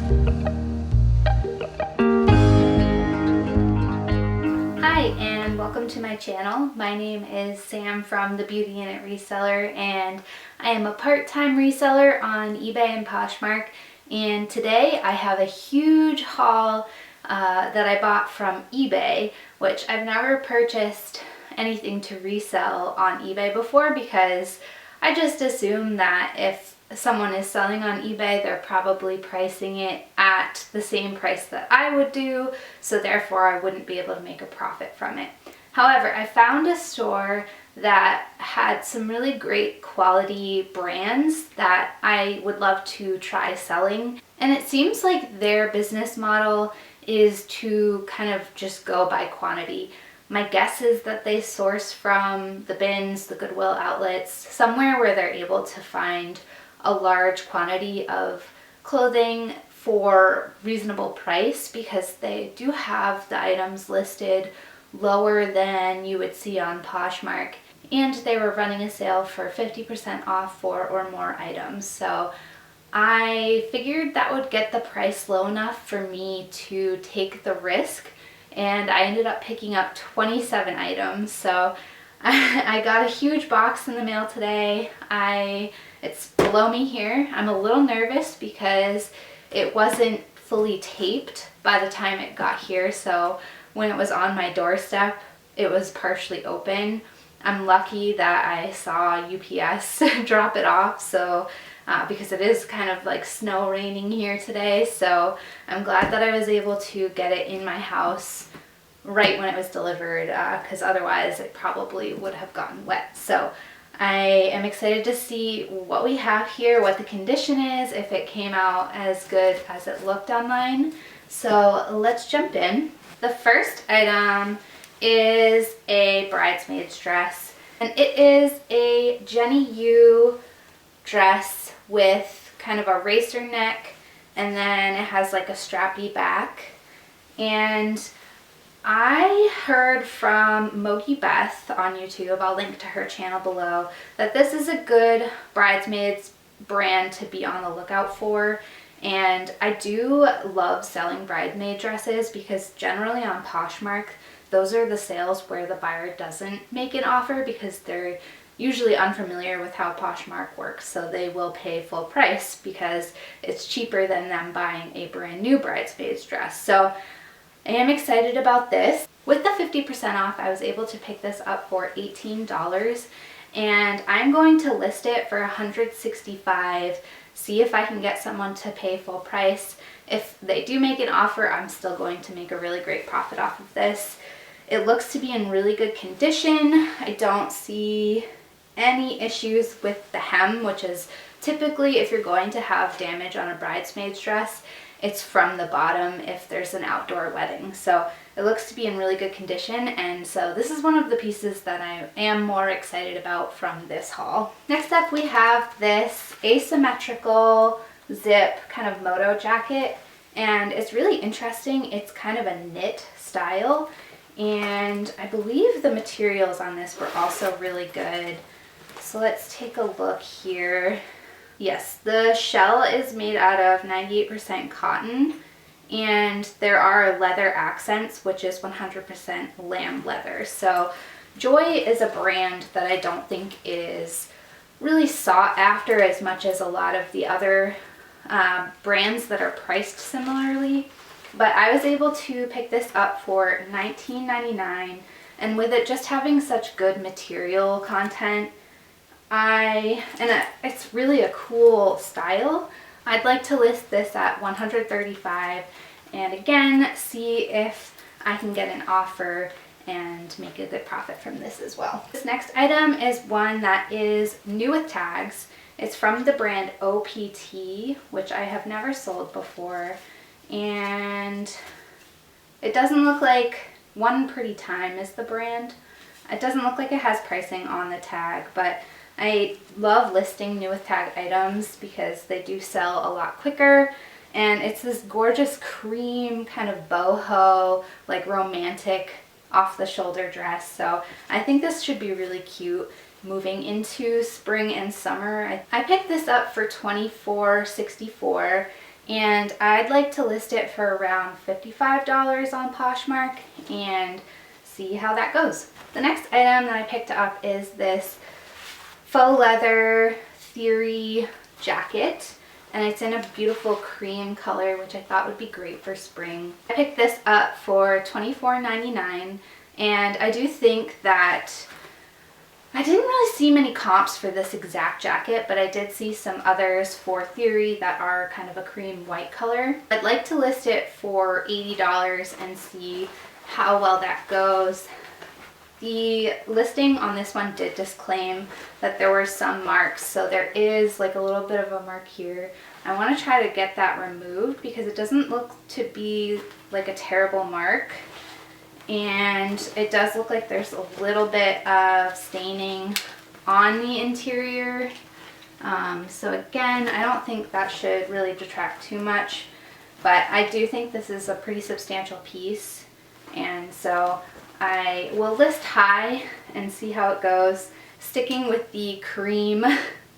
Hi and welcome to my channel. My name is Sam from The Beauty Unit Reseller, and I am a part-time reseller on eBay and Poshmark. And today I have a huge haul that I bought from eBay, which I've never purchased anything to resell on eBay before because I just assume that if someone is selling on eBay, they're probably pricing it at the same price that I would do, so therefore I wouldn't be able to make a profit from it. However, I found a store that had some really great quality brands that I would love to try selling, and it seems like their business model is to kind of just go by quantity. My guess is that they source from the bins, the Goodwill outlets, somewhere where they're able to find a large quantity of clothing for reasonable price, because they do have the items listed lower than you would see on Poshmark, and they were running a sale for 50% off 4 or more items. So I figured that would get the price low enough for me to take the risk, and I ended up picking up 27 items. So I got a huge box in the mail today. It's below me here. I'm a little nervous because it wasn't fully taped by the time it got here, so when it was on my doorstep, it was partially open. I'm lucky that I saw UPS drop it off, so because it is kind of like snow raining here today, so I'm glad that I was able to get it in my house right when it was delivered, because otherwise it probably would have gotten wet. So I am excited to see what we have here, what the condition is, if it came out as good as it looked online. So let's jump in. The first item is a bridesmaid's dress, and it is a Jenny U dress with kind of a racer neck, and then it has like a strappy back. And I heard from Mogi Beth on YouTube, I'll link to her channel below, that this is a good bridesmaids brand to be on the lookout for. And I do love selling bridesmaid dresses because generally on Poshmark, those are the sales where the buyer doesn't make an offer because they're usually unfamiliar with how Poshmark works. So they will pay full price because it's cheaper than them buying a brand new bridesmaid's dress. So I am excited about this. With the 50% off, I was able to pick this up for $18, and I'm going to list it for $165, see if I can get someone to pay full price. If they do make an offer, I'm still going to make a really great profit off of this. It looks to be in really good condition. I don't see any issues with the hem, which is typically, if you're going to have damage on a bridesmaid's dress, it's from the bottom if there's an outdoor wedding. So it looks to be in really good condition, and so this is one of the pieces that I am more excited about from this haul. Next up, we have this asymmetrical zip kind of Moto Jacket, and it's really interesting. It's kind of a knit style, and I believe the materials on this were also really good. So let's take a look here. Yes, the shell is made out of 98% cotton, and there are leather accents, which is 100% lamb leather. So Joy is a brand that I don't think is really sought after as much as a lot of the other brands that are priced similarly. But I was able to pick this up for $19.99, and with it just having such good material content, it's really a cool style. I'd like to list this at $135, and again, see if I can get an offer and make a good profit from this as well. This next item is one that is new with tags. It's from the brand OPT, which I have never sold before, and it doesn't look like One Pretty Time is the brand. It doesn't look like it has pricing on the tag, but I love listing new with tag items because they do sell a lot quicker, and it's this gorgeous cream kind of boho, like romantic off the shoulder dress. So I think this should be really cute moving into spring and summer. I picked this up for $24.64, and I'd like to list it for around $55 on Poshmark and see how that goes. The next item that I picked up is this faux leather Theory jacket, and it's in a beautiful cream color, which I thought would be great for spring. I picked this up for $24.99, and I do think that I didn't really see many comps for this exact jacket, but I did see some others for Theory that are kind of a cream white color. I'd like to list it for $80 and see how well that goes. The listing on this one did disclaim that there were some marks, so there is like a little bit of a mark here. I want to try to get that removed because it doesn't look to be like a terrible mark. And it does look like there's a little bit of staining on the interior. So again, I don't think that should really detract too much, but I do think this is a pretty substantial piece. And so I will list high and see how it goes. Sticking with the cream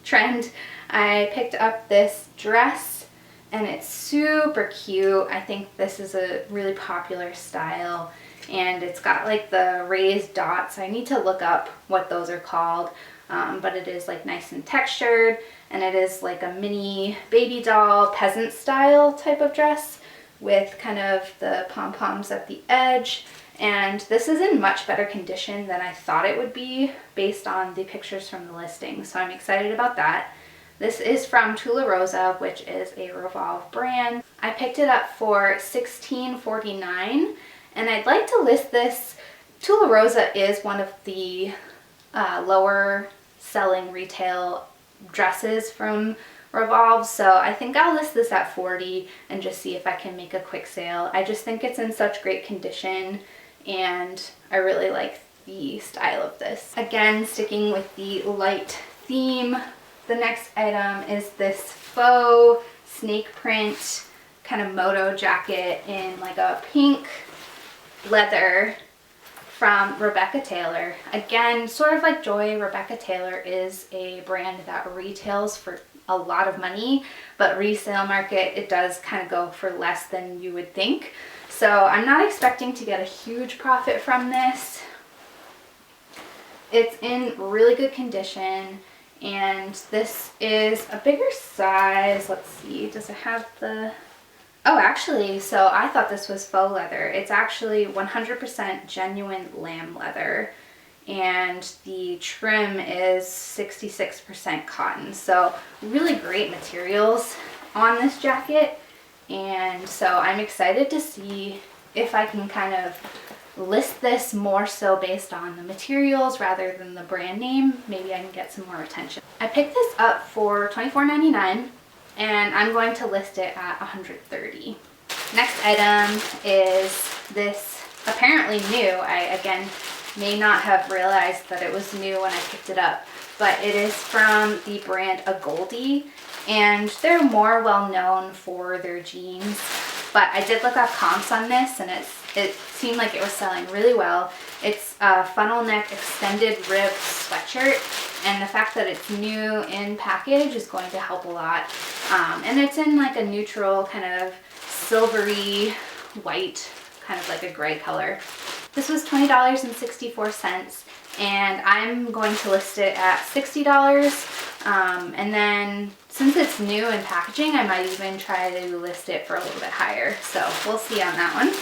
trend, I picked up this dress and it's super cute. I think this is a really popular style. And it's got like the raised dots. I need to look up what those are called, but it is like nice and textured, and it is like a mini baby doll peasant style type of dress with kind of the pom-poms at the edge. And this is in much better condition than I thought it would be based on the pictures from the listing, so I'm excited about that. This is from Tularosa, which is a Revolve brand. I picked it up for $16.49. And I'd like to list this. Tularosa is one of the lower selling retail dresses from Revolve, so I think I'll list this at $40 and just see if I can make a quick sale. I just think it's in such great condition and I really like the style of this. Again, sticking with the light theme, the next item is this faux snake print kind of moto jacket in like a pink leather from Rebecca Taylor. Again, sort of like Joy, Rebecca Taylor is a brand that retails for a lot of money, but resale market, it does kind of go for less than you would think. So I'm not expecting to get a huge profit from this. It's in really good condition, and this is a bigger size. Let's see, does it have the... Oh, actually, so I thought this was faux leather. It's actually 100% genuine lamb leather, and the trim is 66% cotton. So really great materials on this jacket, and so I'm excited to see if I can kind of list this more so based on the materials rather than the brand name. Maybe I can get some more attention. I picked this up for $24.99. and I'm going to list it at $130. Next item is this apparently new. I, again, may not have realized that it was new when I picked it up, but it is from the brand A Goldie, and they're more well known for their jeans, but I did look up comps on this and it seemed like it was selling really well. It's a funnel neck extended rib sweatshirt, and the fact that it's new in package is going to help a lot. And it's in like a neutral kind of silvery white, kind of like a gray color. This was $20.64, and I'm going to list it at $60. And then since it's new in packaging, I might even try to list it for a little bit higher. So we'll see on that one.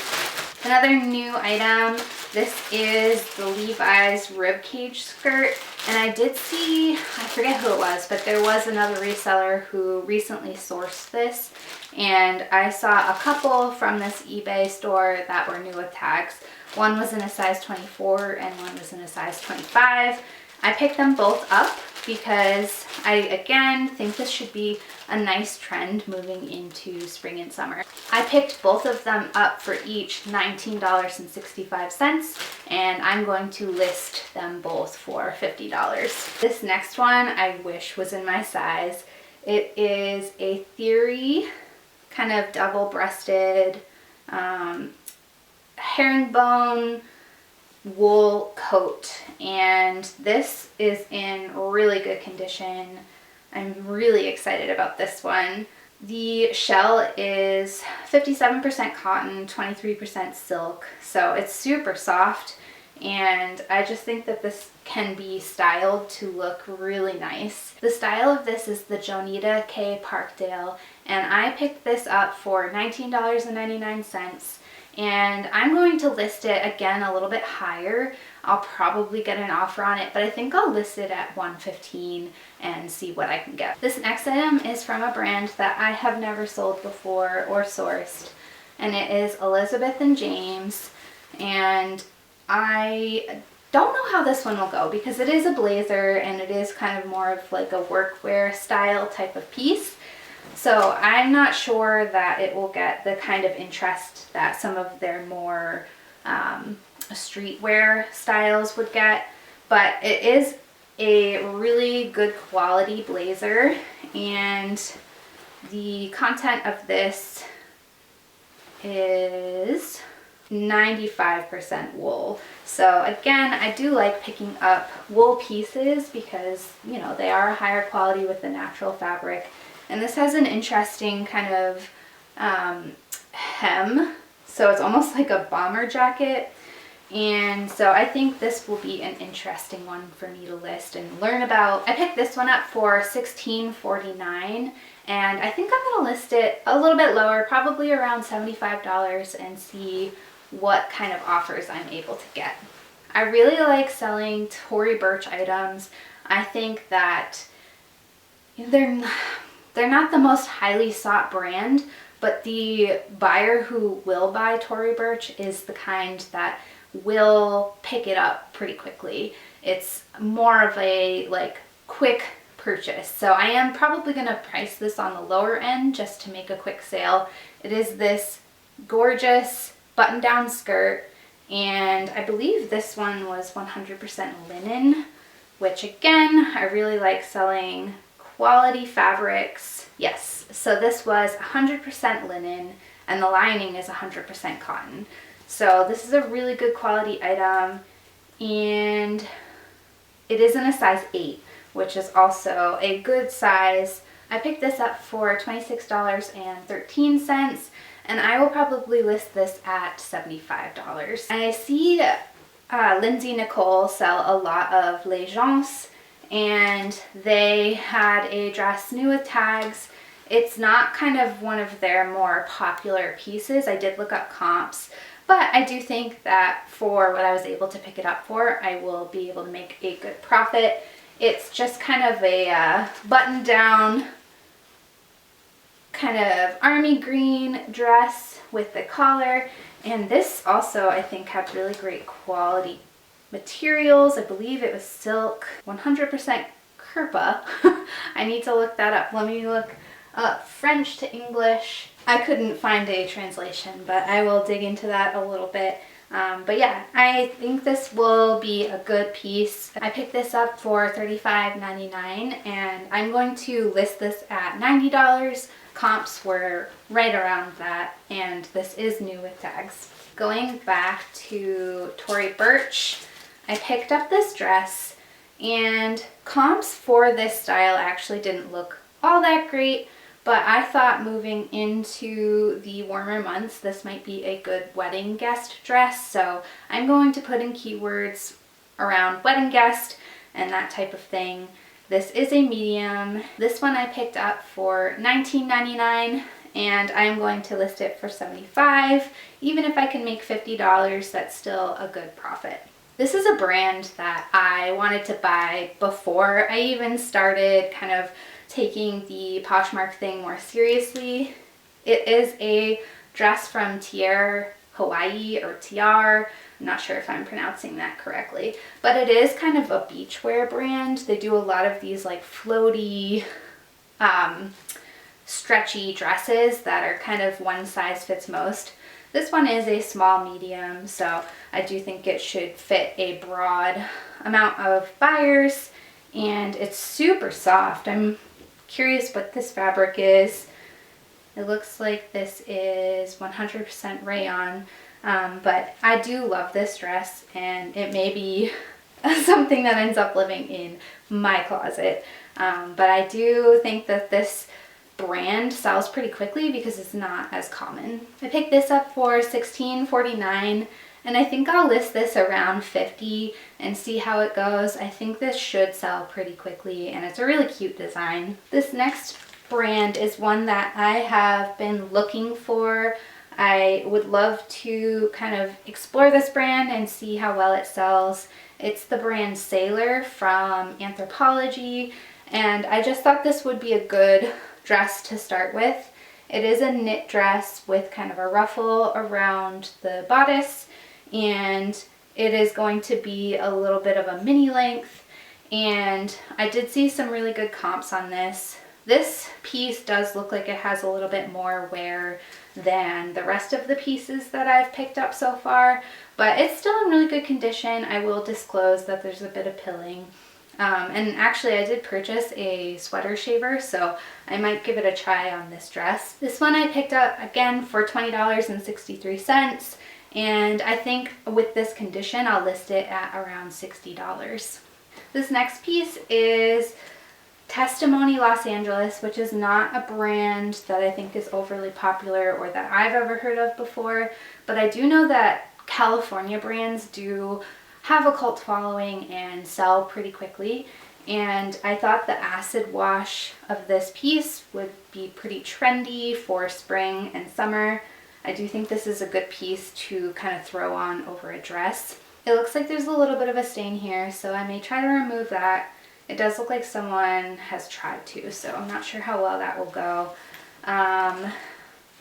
Another new item, this is the Levi's ribcage skirt, and I did see, I forget who it was, but there was another reseller who recently sourced this, and I saw a couple from this eBay store that were new with tags. One was in a size 24 and one was in a size 25. I picked them both up because I, again, think this should be a nice trend moving into spring and summer. I picked both of them up for each $19.65, and I'm going to list them both for $50. This next one I wish was in my size. It is a Theory kind of double-breasted herringbone wool coat, and this is in really good condition. I'm really excited about this one. The shell is 57% cotton, 23% silk, so it's super soft, and I just think that this can be styled to look really nice. The style of this is the Jonita K. Parkdale, and I picked this up for $19.99, and I'm going to list it again a little bit higher. I'll probably get an offer on it, but I think I'll list it at $115 and see what I can get. This next item is from a brand that I have never sold before or sourced, and it is Elizabeth and James, and I don't know how this one will go because it is a blazer and it is kind of more of like a workwear style type of piece. So I'm not sure that it will get the kind of interest that some of their more streetwear styles would get, but it is a really good quality blazer, and the content of this is 95% wool. So again, I do like picking up wool pieces because, you know, they are higher quality with the natural fabric. And this has an interesting kind of hem, so it's almost like a bomber jacket. And so I think this will be an interesting one for me to list and learn about. I picked this one up for $16.49, and I think I'm gonna list it a little bit lower, probably around $75, and see what kind of offers I'm able to get. I really like selling Tory Burch items. I think that they're not the most highly sought brand, but the buyer who will buy Tory Burch is the kind that will pick it up pretty quickly. It's more of a like quick purchase. So I am probably going to price this on the lower end just to make a quick sale. It is this gorgeous button-down skirt, and I believe this one was 100% linen, which again, I really like selling quality fabrics. Yes, so this was 100% linen and the lining is 100% cotton. So this is a really good quality item, and it is in a size 8, which is also a good size. I picked this up for $26.13, and I will probably list this at $75. I see Lindsay Nicole sell a lot of Les Gens, and they had a dress new with tags. It's not kind of one of their more popular pieces. I did look up comps, but I do think that for what I was able to pick it up for, I will be able to make a good profit. It's just kind of a button-down kind of army green dress with the collar, and this also I think had really great quality materials. I believe it was silk, 100% Kerpa. I need to look that up. Let me look up French to English. I couldn't find a translation, but I will dig into that a little bit. But yeah, I think this will be a good piece. I picked this up for $35.99, and I'm going to list this at $90. Comps were right around that, and this is new with tags. Going back to Tory Burch, I picked up this dress, and comps for this style actually didn't look all that great, but I thought moving into the warmer months, this might be a good wedding guest dress. So I'm going to put in keywords around wedding guest and that type of thing. This is a medium. This one I picked up for $19.99, and I'm going to list it for $75. Even if I can make $50, that's still a good profit. This is a brand that I wanted to buy before I even started kind of taking the Poshmark thing more seriously. It is a dress from Tier Hawaii, or Tiar. I'm not sure if I'm pronouncing that correctly, but it is kind of a beachwear brand. They do a lot of these like floaty, stretchy dresses that are kind of one size fits most. This one is a small medium, so I do think it should fit a broad amount of buyers, and it's super soft. I'm curious what this fabric is. It looks like this is 100% rayon, but I do love this dress, and it may be something that ends up living in my closet. But I do think that this brand sells pretty quickly because it's not as common. I picked this up for $16.49, and I think I'll list this around $50 and see how it goes. I think this should sell pretty quickly, and it's a really cute design. This next brand is one that I have been looking for. I would love to kind of explore this brand and see how well it sells. It's the brand Saylor from Anthropology, and I just thought this would be a good dress to start with. It is a knit dress with kind of a ruffle around the bodice, and it is going to be a little bit of a mini length, and I did see some really good comps on this. This piece does look like it has a little bit more wear than the rest of the pieces that I've picked up so far, but it's still in really good condition. I will disclose that there's a bit of pilling. And actually I did purchase a sweater shaver, so I might give it a try on this dress. This one I picked up again for $20.63, and I think with this condition I'll list it at around $60. This next piece is Testimony Los Angeles, which is not a brand that I think is overly popular or that I've ever heard of before, but I do know that California brands do have a cult following and sell pretty quickly, and I thought the acid wash of this piece would be pretty trendy for spring and summer. I do think this is a good piece to kind of throw on over a dress. It looks like there's a little bit of a stain here, so I may try to remove that. It does look like someone has tried to, so I'm not sure how well that will go.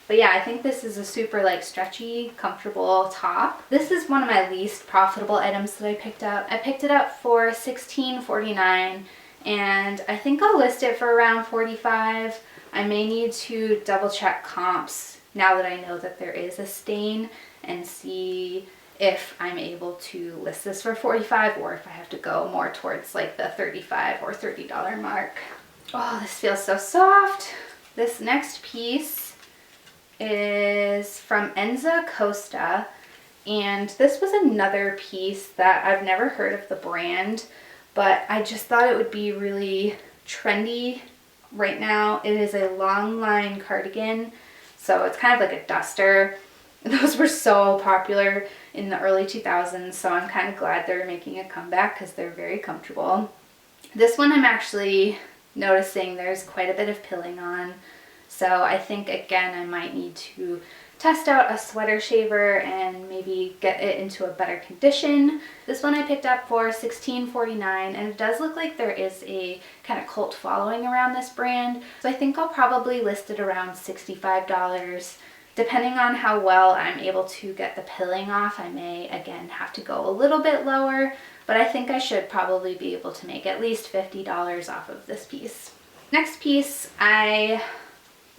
But yeah, I think this is a super like stretchy, comfortable top. This is one of my least profitable items that I picked up. I picked it up for $16.49, and I think I'll list it for around $45. I may need to double check comps now that I know that there is a stain and see if I'm able to list this for $45 or if I have to go more towards like the $35 or $30 mark. Oh, this feels so soft. This next piece is from Enza Costa, and this was another piece that I've never heard of the brand, but I just thought it would be really trendy right now. It is a long line cardigan, so it's kind of like a duster. Those were so popular in the early 2000s, so I'm kind of glad they're making a comeback because they're very comfortable. This one I'm actually noticing there's quite a bit of pilling on, so I think again I might need to test out a sweater shaver and maybe get it into a better condition. This one I picked up for $16.49, and it does look like there is a kind of cult following around this brand, so I think I'll probably list it around $65. Depending on how well I'm able to get the pilling off, I may again have to go a little bit lower, but I think I should probably be able to make at least $50 off of this piece. Next piece, I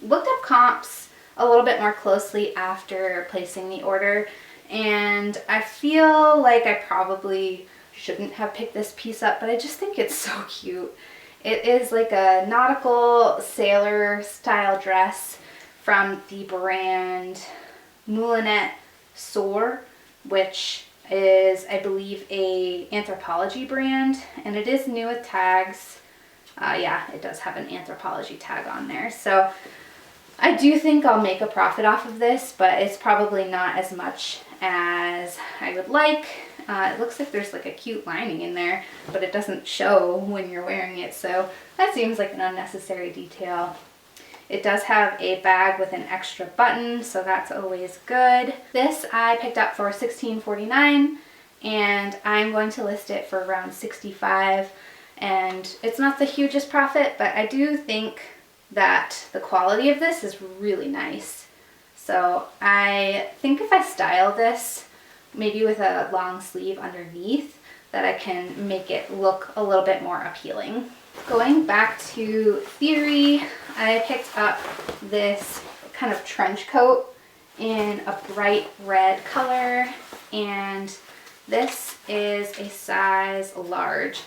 looked up comps a little bit more closely after placing the order, and I feel like I probably shouldn't have picked this piece up, but I just think it's so cute. It is like a nautical sailor style dress from the brand Moulinet Soar, which is, I believe, a Anthropology brand, and it is new with tags. Yeah, it does have an Anthropology tag on there. So I do think I'll make a profit off of this, but it's probably not as much as I would like. It looks like there's like a cute lining in there, but it doesn't show when you're wearing it, so that seems like an unnecessary detail. It does have a bag with an extra button, so that's always good. This I picked up for $16.49, and I'm going to list it for around $65. And it's not the hugest profit, but I do think that the quality of this is really nice. So I think if I style this, maybe with a long sleeve underneath, that I can make it look a little bit more appealing. Going back to Theory, I picked up this kind of trench coat in a bright red color, and this is a size large.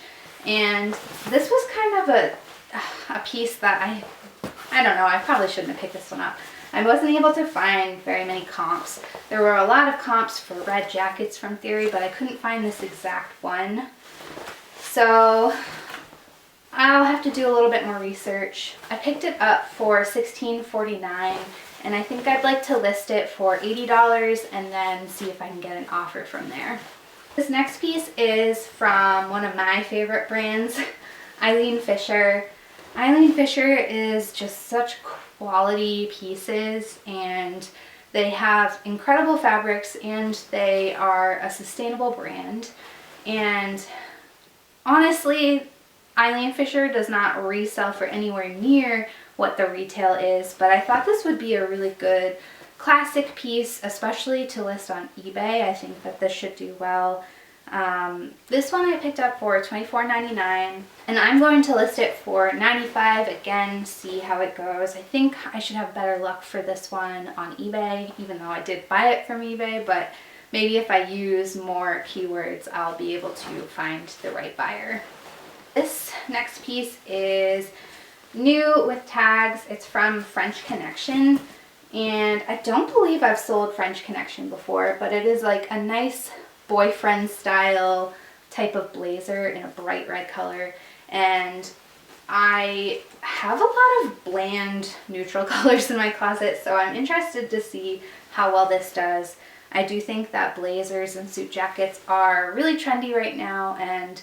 And this was kind of a piece that I don't know, I probably shouldn't have picked this one up. I wasn't able to find very many comps. There were a lot of comps for red jackets from Theory, but I couldn't find this exact one. So I'll have to do a little bit more research. I picked it up for $16.49 and I think I'd like to list it for $80 and then see if I can get an offer from there. This next piece is from one of my favorite brands, Eileen Fisher. Eileen Fisher is just such quality pieces, and they have incredible fabrics, and they are a sustainable brand. And honestly, Eileen Fisher does not resell for anywhere near what the retail is, but I thought this would be a really good classic piece, especially to list on eBay. I think that this should do well. This one I picked up for $24.99 and I'm going to list it for $95. Again, see how it goes. I think I should have better luck for this one on eBay, even though I did buy it from eBay, but maybe if I use more keywords, I'll be able to find the right buyer. This next piece is new with tags. It's from French Connection, and I don't believe I've sold French Connection before, but it is like a nice boyfriend style type of blazer in a bright red color, and I have a lot of bland neutral colors in my closet, so I'm interested to see how well this does. I do think that blazers and suit jackets are really trendy right now, and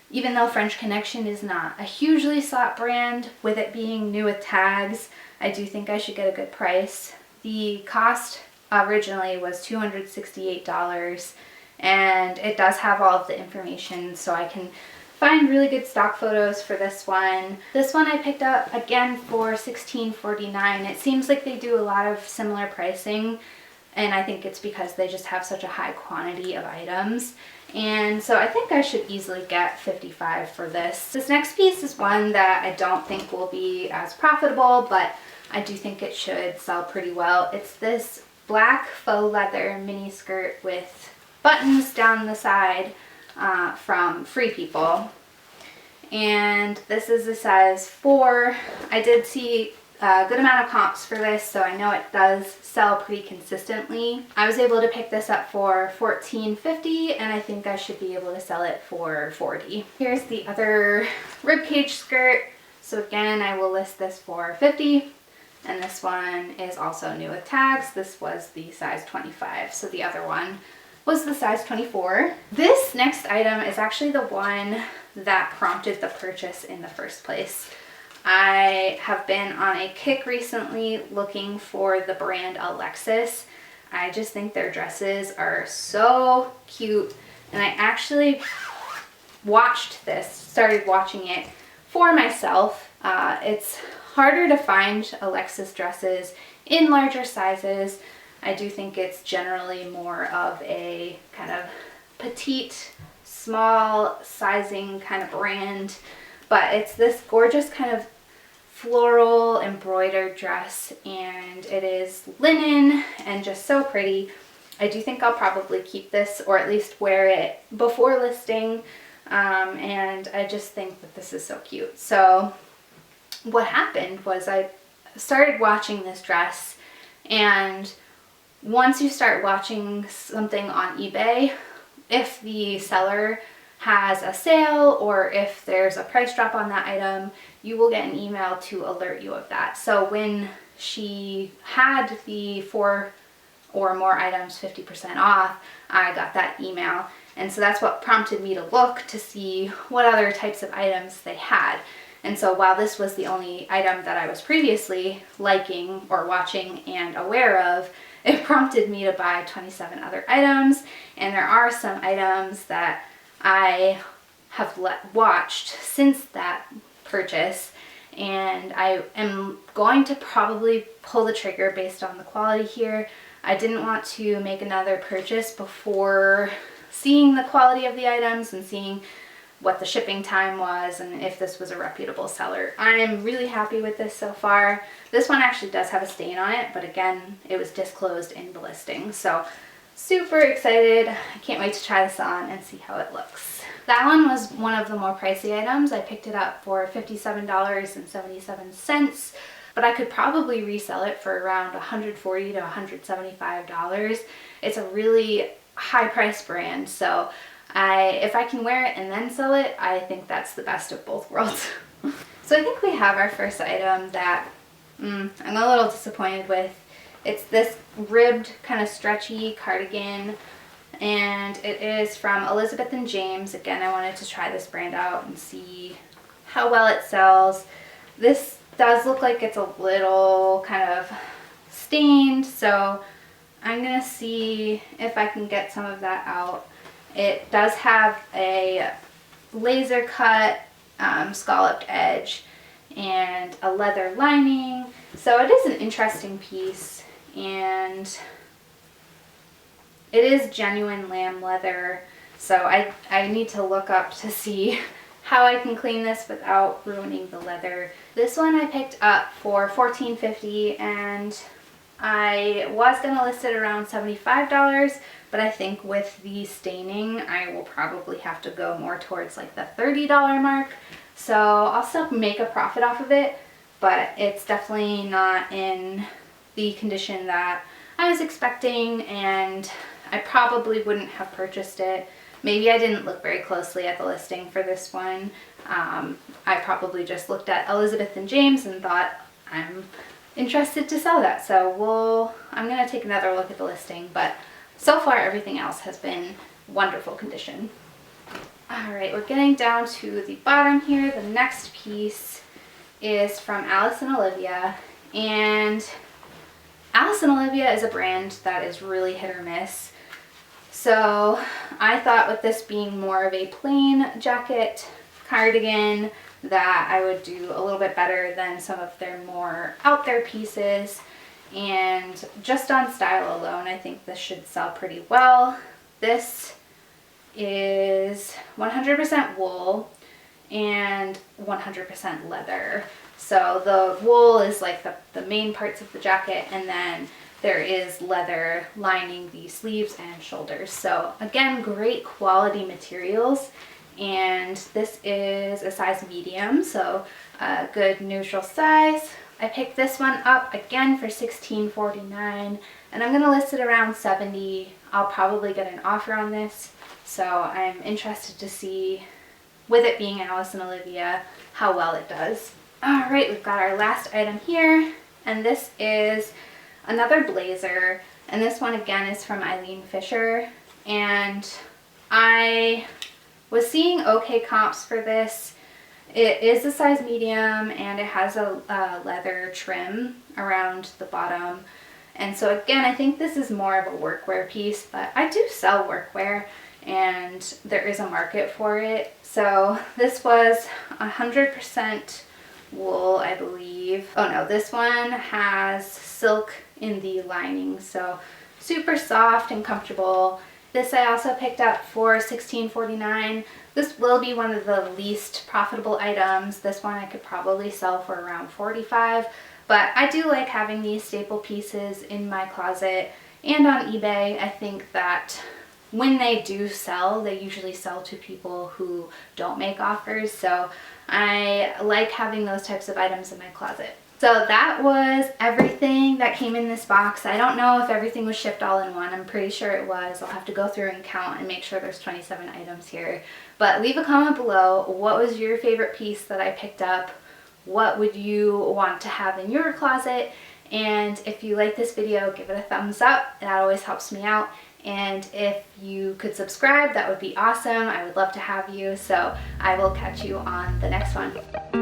even though French Connection is not a hugely sought brand, with it being new with tags, I do think I should get a good price. The cost originally was $268, and it does have all of the information, so I can find really good stock photos for this one. This one I picked up again for $16.49. It seems like they do a lot of similar pricing, and I think it's because they just have such a high quantity of items. And so I think I should easily get $55 for this. This next piece is one that I don't think will be as profitable, but I do think it should sell pretty well. It's this black faux leather mini skirt with buttons down the side from Free People. And this is a size 4. I did see a good amount of comps for this, so I know it does sell pretty consistently. I was able to pick this up for $14.50, and I think I should be able to sell it for $40. Here's the other ribcage skirt. So again, I will list this for $50, and this one is also new with tags. This was the size 25, so the other one was the size 24. This next item is actually the one that prompted the purchase in the first place. I have been on a kick recently looking for the brand Alexis. I just think their dresses are so cute, and I actually started watching it for myself. It's harder to find Alexis dresses in larger sizes. I do think it's generally more of a kind of petite, small sizing kind of brand, but it's this gorgeous kind of floral embroidered dress, and it is linen and just so pretty. I do think I'll probably keep this, or at least wear it before listing, and I just think that this is so cute. So what happened was I started watching this dress, and once you start watching something on eBay, if the seller has a sale or if there's a price drop on that item, you will get an email to alert you of that. So when she had the 4 or more items 50% off, I got that email. And so that's what prompted me to look to see what other types of items they had. And so while this was the only item that I was previously liking or watching and aware of, it prompted me to buy 27 other items. And there are some items that I have watched since that purchase, and I am going to probably pull the trigger based on the quality here. I didn't want to make another purchase before seeing the quality of the items and seeing what the shipping time was and if this was a reputable seller. I am really happy with this so far. This one actually does have a stain on it, but again, it was disclosed in the listing. So super excited. I can't wait to try this on and see how it looks. That one was one of the more pricey items. I picked it up for $57.77, but I could probably resell it for around $140 to $175. It's a really high price brand, so if I can wear it and then sell it, I think that's the best of both worlds. So I think we have our first item that I'm a little disappointed with. It's this ribbed, kind of stretchy cardigan, and it is from Elizabeth & James. Again, I wanted to try this brand out and see how well it sells. This does look like it's a little kind of stained, so I'm gonna see if I can get some of that out. It does have a laser cut scalloped edge and a leather lining, so it is an interesting piece, and it is genuine lamb leather, so I need to look up to see how I can clean this without ruining the leather. This one I picked up for $14.50, and I was gonna list it around $75, but I think with the staining I will probably have to go more towards like the $30 mark. So I'll still make a profit off of it, but it's definitely not in the condition that I was expecting, and I probably wouldn't have purchased it. Maybe I didn't look very closely at the listing for this one. I probably just looked at Elizabeth & James and thought, I'm interested to sell that. So I'm gonna take another look at the listing, but so far everything else has been wonderful condition. All right, we're getting down to the bottom here. The next piece is from Alison Olivia, and Alison Olivia is a brand that is really hit or miss. So I thought with this being more of a plain jacket cardigan that I would do a little bit better than some of their more out there pieces, and just on style alone I think this should sell pretty well. This is 100% wool and 100% leather. So the wool is like the main parts of the jacket, and then there is leather lining the sleeves and shoulders. So again, great quality materials, and this is a size medium, so a good neutral size. I picked this one up again for $16.49, and I'm gonna list it around $70. I'll probably get an offer on this, so I'm interested to see, with it being Alison Olivia, how well it does. All right, we've got our last item here, and this is another blazer, and this one again is from Eileen Fisher, and I was seeing okay comps for this. It is a size medium, and it has a leather trim around the bottom, and so again I think this is more of a workwear piece, but I do sell workwear and there is a market for it. So this was 100% wool, I believe. Oh no, this one has silk in the lining, so super soft and comfortable. This I also picked up for $16.49. This will be one of the least profitable items. This one I could probably sell for around $45, but I do like having these staple pieces in my closet and on eBay. I think that when they do sell, they usually sell to people who don't make offers, so I like having those types of items in my closet. So that was everything that came in this box. I don't know if everything was shipped all in one. I'm pretty sure it was. I'll have to go through and count and make sure there's 27 items here. But leave a comment below. What was your favorite piece that I picked up? What would you want to have in your closet? And if you like this video, give it a thumbs up. That always helps me out. And if you could subscribe, that would be awesome. I would love to have you. So I will catch you on the next one.